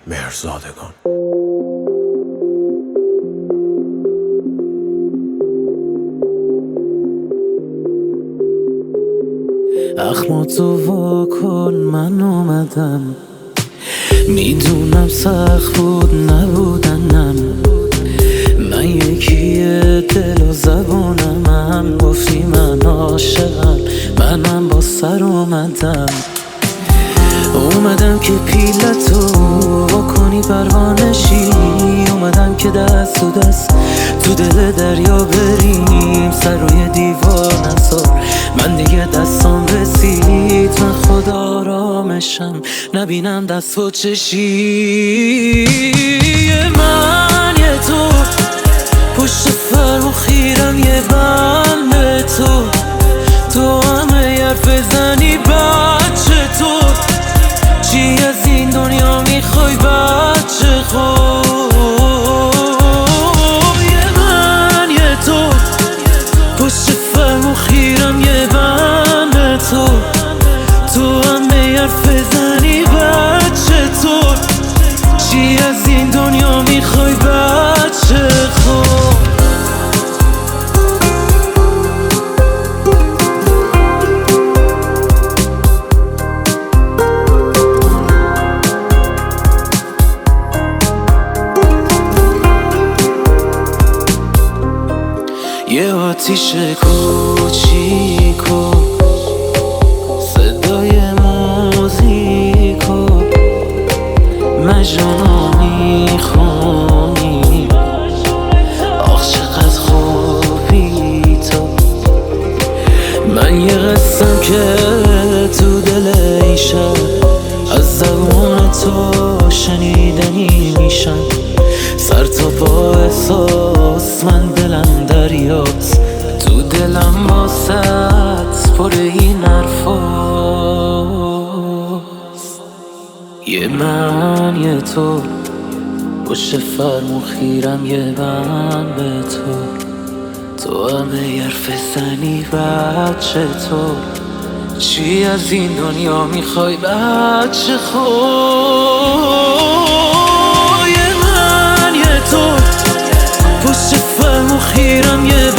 مهرزادگان. اخماتو وا کن، من اومدم. میدونم سخت بود نبودنم، من یکیه دل و زبونم. گفتی من عاشقم، منم با سر اومدم که پیلتو وا کنی پروانشی. اومدم که دست تو دست تو دل دریا بریم، سر روی دیوار نذار، من دیگه دستام رسید. من خدا آرامشم، نبینم دست و چشی. من یه تو پشت فرمون خیرم، یه بم به تو همه حرف زنی بچه تو. چی از این دنیا میخوای بچه خوب؟ من یه تو پشت فرمون خیرم، یه بم به تو همه حرف زنی بچه تو. چی از این دنیا میخوای بچه خوب؟ یه آتیش کوچیکو، صدای موزیکو، مجنونو میخونی. آخ چقدر خوبی تو. من یه قصم که تو دل این شب از زبون تو شنیدنی میشن. سر تا پا احساس، من دلم دریاست، تو دلم واسط پر این حرفاست. یه من یه تو پشت فرمون خیرم، یه من به تو همه حرف زنی بچه تو. چی از این دنیا میخوای بچه خوب؟ تو پشت فرمون خیرم، یه